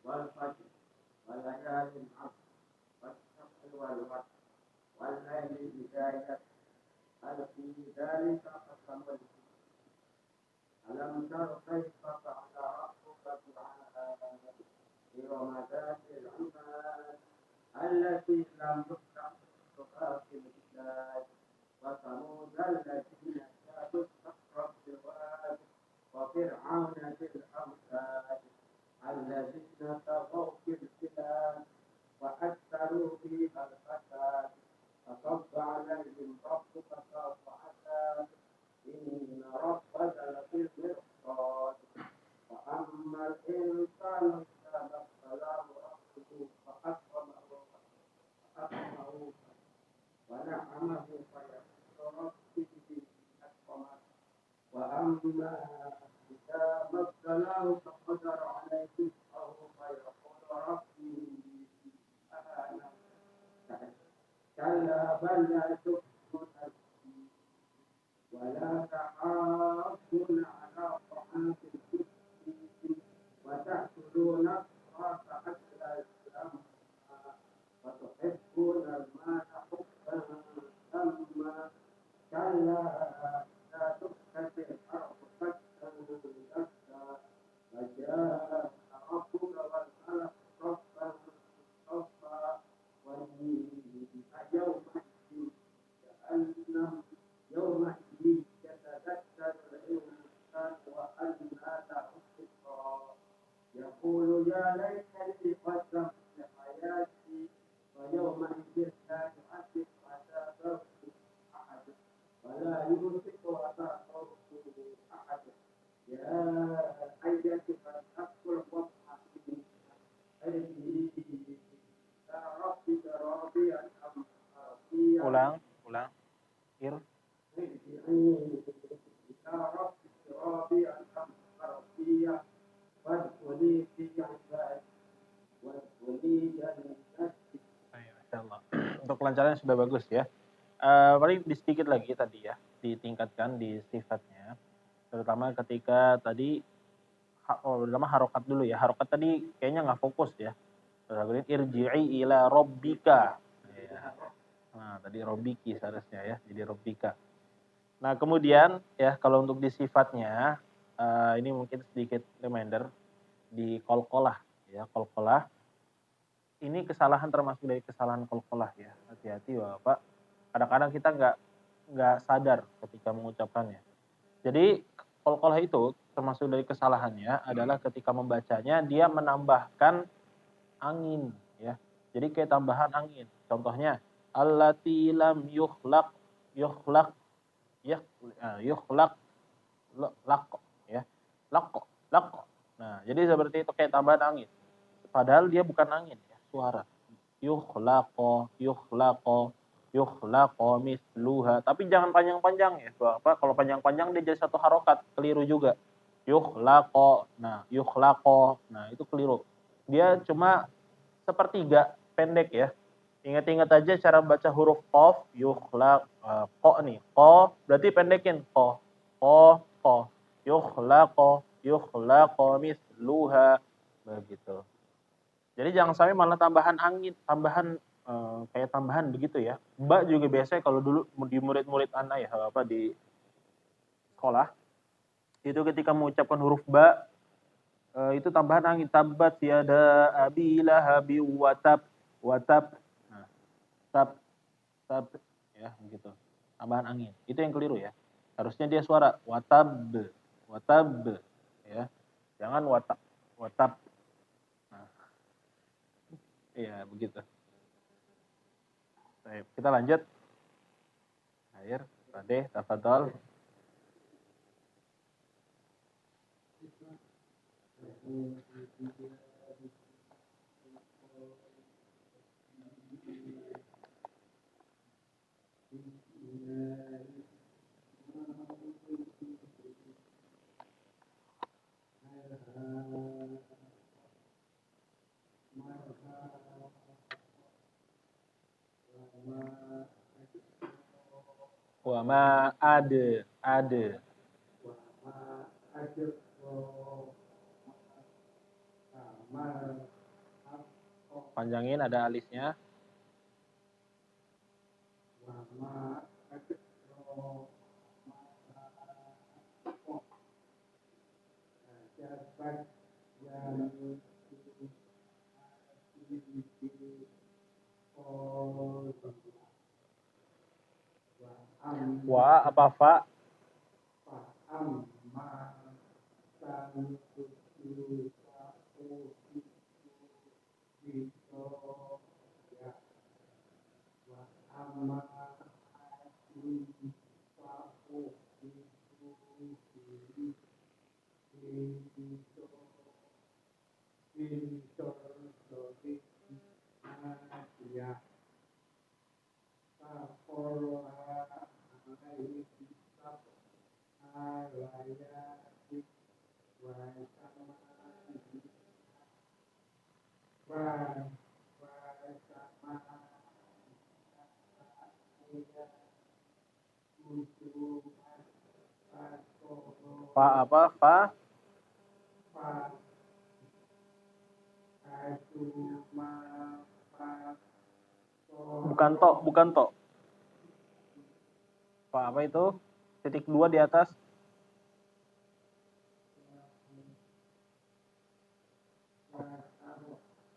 Wal fajr wal layalin 'ashr was shamsi wal qamar wal laili idza yasr hal fi dzalika qasamun alam tara kayfa fa'ala rabbuka bi'ad إرم ذات العماد التي لم تخلق مثلها في البلاد وثمود الذين جابوا الصخر بالواد وفرعون ذي الأوتاد الذين طغوا في البلاد وأكثروا فيها الفساد فصب عليهم ربك صوت عذاب إن ربك لبالمرصاد وأما الإنسان إذا ما ابتلاه ربه فأكرمه ونعمه فيقول ربي أكرمن وأما إذا ما ابتلاه فقدر عليه رزقه فيقول ربي أهانن كلا بل لا تكرمون اليتيم ولا تحاضون على طعام المسكين وتأكلون التراث أكلا لما وتحبون المال حبا جما كلا إذا دكت الأرض دكا دكا وجاء ربك والملك صفا صفا وجيء يومئذ كأنه يومئذ يتذكر الإنسان وأنى له الذكرى يقول يا ليتني قدمت لحياتي ويومئذ لا يعذب عذابه أحد ولا يوثق وثاقه أحد يا أيتها النفس المطمئنة ارجعي إلى ربك راضية مرضية ulang ir إلى ربك راضية مرضية وادخلي في عبادي وادخلي جنتي. Masyaallah. Untuk kelancaran sudah bagus ya. Paling sedikit lagi tadi ya, ditingkatkan di sifatnya. Terutama ketika tadi terutama harokat dulu ya. Harokat tadi kayaknya nggak fokus ya. Terus irji'i ila rabbika. Ya. Nah, tadi robbiki seharusnya ya, jadi robbika. Nah, kemudian ya kalau untuk di sifatnya ini mungkin sedikit reminder di qalqalah ya, qalqalah. Ini kesalahan termasuk dari kesalahan qalqalah ya. Hati-hati Bapak. Kadang-kadang kita nggak sadar ketika mengucapkannya. Jadi qalqalah itu termasuk dari kesalahannya adalah ketika membacanya dia menambahkan angin ya. Jadi kayak tambahan angin. Contohnya allati lam yukhlaq ya yukhlaq laq ya. Laq. Nah, jadi seperti itu kayak tambahan angin. Padahal dia bukan angin ya, suara. Yukhlaqo misluha. Tapi jangan panjang-panjang ya. Apa kalau panjang-panjang dia jadi satu harokat, keliru juga. Yukhlaqo. Nah, yukhlaqo. Nah, itu keliru. Dia cuma sepertiga pendek ya. Ingat-ingat aja cara baca huruf qaf, yukhlaq, qa nih. Qa berarti pendekin qa. Qa. Yukhlaqo misluha. Begitu. Jadi jangan sampai malah tambahan angin, kayak tambahan begitu ya. Mbak juga biasanya kalau dulu di murid-murid anak ya apa di sekolah itu ketika mengucapkan huruf ba itu tambahan angin tabat yada abi lahabi watab nah, tab ya begitu. Tambahan angin. Itu yang keliru ya. Harusnya dia suara watab ya. Jangan watab. Nah, iya begitu. Baik, kita lanjut. Akhir, Pade, tafadhol. Wa ma ade. Panjangin ada alisnya. Wa apa fa? Fa apa? Fa? Bukan to. Fa apa itu? Titik 2 di atas.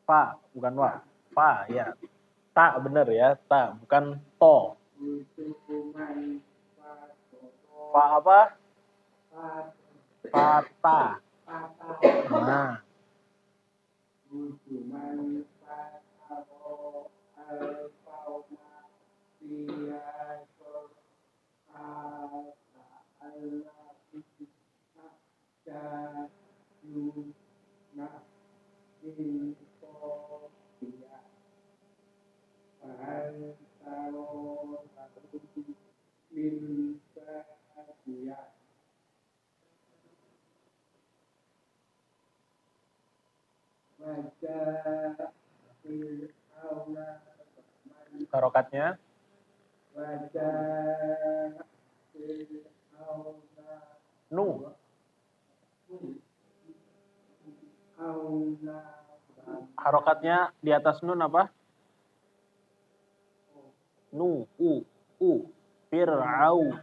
Fa, bukan wa. Fa ya. Ta bener ya, ta bukan to. Fa apa? Fata. Nah. Harokatnya nu. Harokatnya di atas nun apa? Nu, u. Fir'au.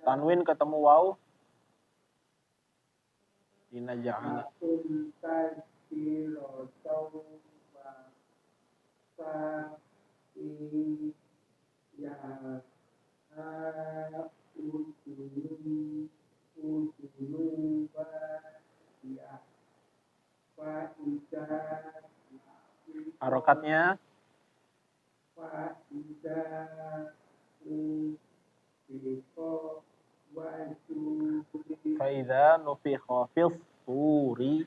Tanwin ketemu waw. Inna ja'ala. Harokatnya faidza nufikha fis suri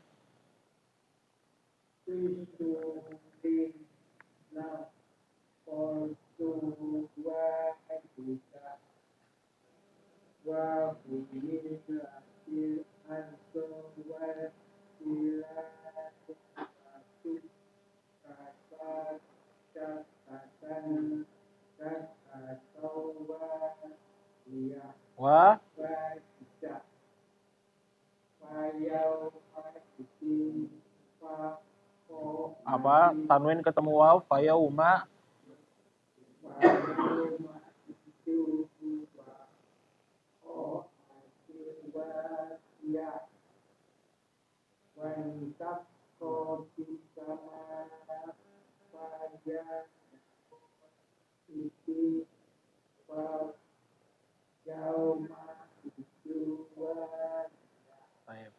wa apa tanwin ketemu waw fayauma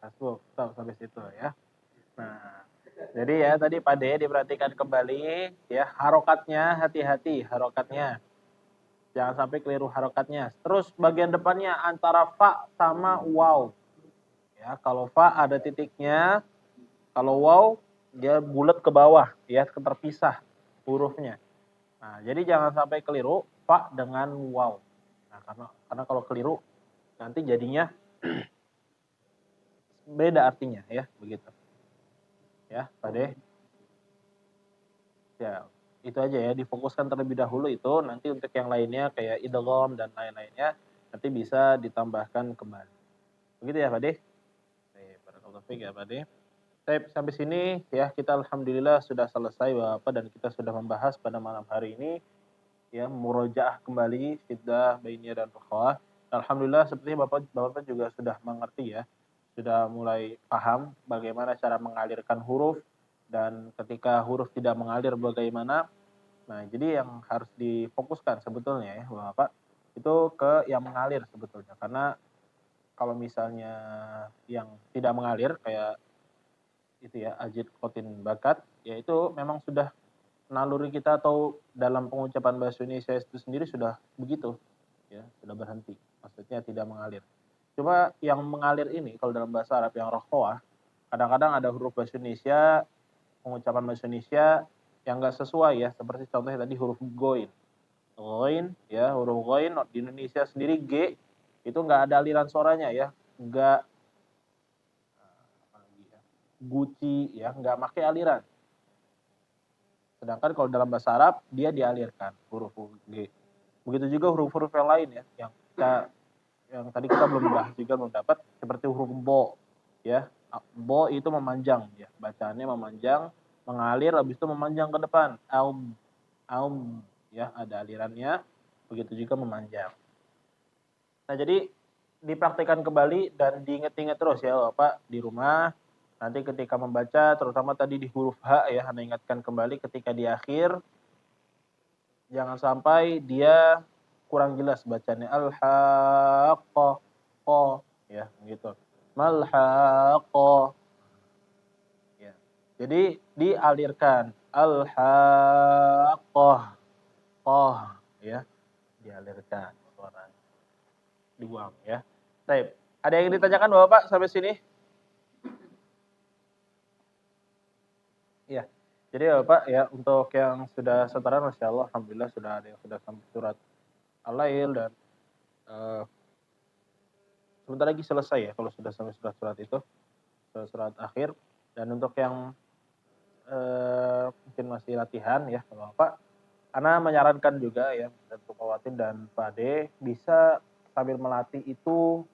Fasbuk, stop sampai situ ya. Nah, jadi ya tadi Pak D diperhatikan kembali ya harokatnya, hati-hati harokatnya. Jangan sampai keliru harokatnya. Terus bagian depannya antara fa sama waw. Ya, kalau fa ada titiknya, kalau waw dia bulat ke bawah, ya terpisah hurufnya. Nah, jadi jangan sampai keliru fa dengan waw. Nah, karena kalau keliru nanti jadinya beda artinya ya, begitu. Ya, Pak De. Ya, itu aja ya, difokuskan terlebih dahulu itu, nanti untuk yang lainnya kayak idgham dan lain-lainnya nanti bisa ditambahkan kembali. Begitu ya, Pak De? Barakallahu fiik ya, Pak De. Sampai sini ya kita alhamdulillah sudah selesai Bapak dan kita sudah membahas pada malam hari ini ya murojaah kembali Syiddah, Bainiyah dan Rukhawah. Alhamdulillah sepertinya Bapak juga sudah mengerti ya. Sudah mulai paham bagaimana cara mengalirkan huruf dan ketika huruf tidak mengalir bagaimana. Nah, jadi yang harus difokuskan sebetulnya ya Bapak itu ke yang mengalir sebetulnya. Karena kalau misalnya yang tidak mengalir kayak itu ya ajid kotin bakat, ya itu memang sudah naluri kita atau dalam pengucapan bahasa Indonesia itu sendiri sudah begitu ya, sudah berhenti, maksudnya tidak mengalir. Cuma yang mengalir ini kalau dalam bahasa Arab yang rokhawah, kadang-kadang ada huruf bahasa Indonesia, pengucapan bahasa Indonesia yang enggak sesuai ya, seperti contohnya tadi huruf goin. Goin ya, huruf goin di Indonesia sendiri G itu enggak ada aliran suaranya ya, enggak guci ya, enggak pakai aliran. Sedangkan kalau dalam bahasa Arab dia dialirkan huruf G. Begitu juga huruf-huruf yang lain ya, yang tadi kita belum bahas juga belum dapat seperti huruf bo ya. Bo itu memanjang ya, bacaannya memanjang, mengalir habis itu memanjang ke depan. Aum ya, ada alirannya. Begitu juga memanjang. Nah, jadi dipraktikkan kembali dan diingat-ingat terus ya Bapak di rumah. Nanti ketika membaca, terutama tadi di huruf H ya, Anda ingatkan kembali ketika di akhir, jangan sampai dia kurang jelas bacanya al-haqqah ya gitu. Mal-haqqah. Ya. Jadi dialirkan al-haqqah. Ya, dialirkan suaranya. Dibuang ya. Baik. Ada yang ditanyakan Bapak sampai sini? Ya. Jadi ya Pak ya, untuk yang sudah setoran Masya Allah, Alhamdulillah sudah ada yang sudah sampai surat Al-Lail dan eh, sebentar lagi selesai ya kalau sudah sampai surat-surat itu, surat akhir. Dan untuk yang mungkin masih latihan ya Bapak, Ana menyarankan juga ya untuk Awatin dan Pak Ade bisa sambil melatih itu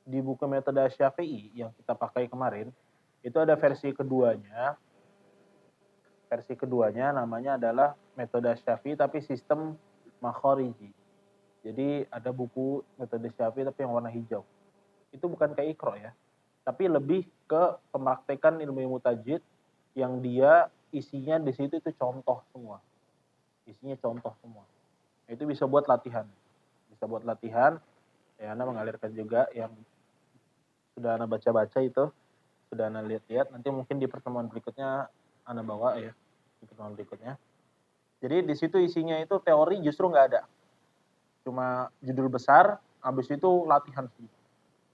di buku metode Syafi'i yang kita pakai kemarin, itu ada versi keduanya. Versi keduanya namanya adalah metode Syafi'i tapi sistem makhariji. Jadi ada buku metode Syafi'i tapi yang warna hijau. Itu bukan kayak Iqra ya, tapi lebih ke pemakaikan ilmu tajwid yang dia isinya di situ itu contoh semua. Isinya contoh semua. Itu bisa buat latihan. Bisa buat latihan. Ya, Anda mengalirkan juga yang sudah Anda baca-baca itu, sudah Anda lihat-lihat. Nanti mungkin di pertemuan berikutnya Anda bawa ya, di pertemuan berikutnya. Jadi di situ isinya itu teori justru nggak ada. Cuma judul besar, habis itu latihan sih.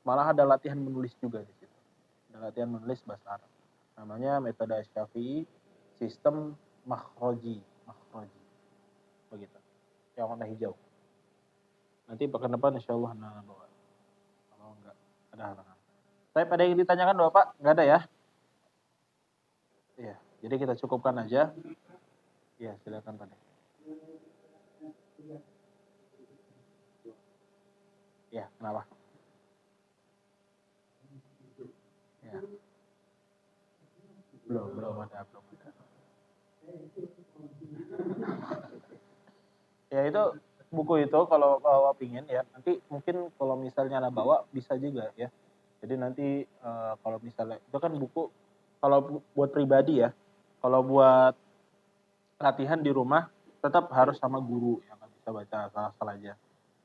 Malah ada latihan menulis juga di situ. Ada latihan menulis bahasa Arab. Namanya metode Syafi'i, sistem makhroji. Makhroji. Begitu. Yang warna hijau. Nanti pekan depan insya Allah Anda bawa. Kalau enggak ada halangan. Tapi pada yang ditanyakan Bapak, nggak ada ya? Iya, jadi kita cukupkan aja. Iya, silakan Pak. Ya, kenapa? Ya. Belum ada. Ya itu buku itu kalau bawa pingin ya, nanti mungkin kalau misalnya Anda bawa bisa juga ya. Jadi nanti kalau misalnya itu kan buku kalau buat pribadi ya, kalau buat latihan di rumah tetap harus sama guru yang nggak bisa baca asal-asal aja.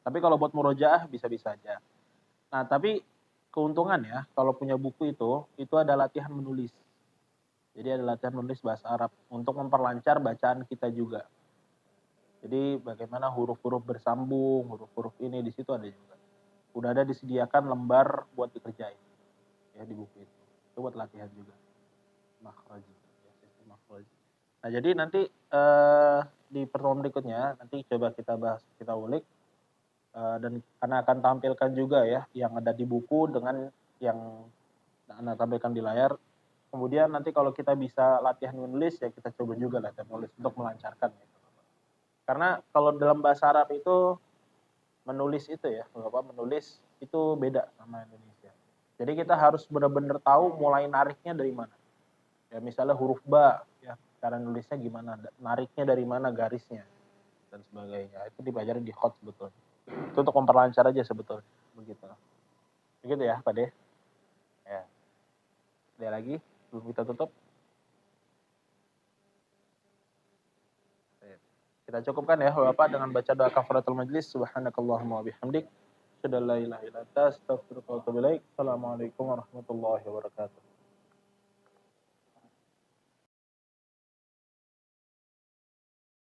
Tapi kalau buat murojaah bisa-bisa aja. Nah tapi keuntungan ya kalau punya buku itu ada latihan menulis. Jadi ada latihan menulis bahasa Arab untuk memperlancar bacaan kita juga. Jadi bagaimana huruf-huruf bersambung, huruf-huruf ini di situ ada juga. Udah ada disediakan lembar buat dikerjain ya di buku itu. Itu buat latihan juga. Makhraji, ya, sistem makhraji. Nah, jadi nanti di pertemuan berikutnya nanti coba kita bahas, kita ulik dan Anda akan tampilkan juga ya yang ada di buku dengan yang Anda tampilkan di layar. Kemudian nanti kalau kita bisa latihan menulis ya kita coba juga latihan menulis untuk melancarkan gitu. Karena kalau dalam bahasa Arab itu menulis itu ya, Bapak menulis itu beda sama Indonesia. Jadi kita harus benar-benar tahu mulai nariknya dari mana. Ya misalnya huruf ba, ya cara nulisnya gimana, nariknya dari mana garisnya dan sebagainya. Itu dipelajari di khot sebetulnya. Itu untuk memperlancar aja sebetulnya. Begitu. Begitu ya, Pak De. Ya. Ada lagi sebelum kita tutup. Kita cukupkan ya Bapak dengan baca doa kafaratul majlis. Subhanakallahumma wa bihamdik. Asyhadu an la ilaha illa anta astaghfiruka wa atubu ilaik. Assalamualaikum warahmatullahi wabarakatuh.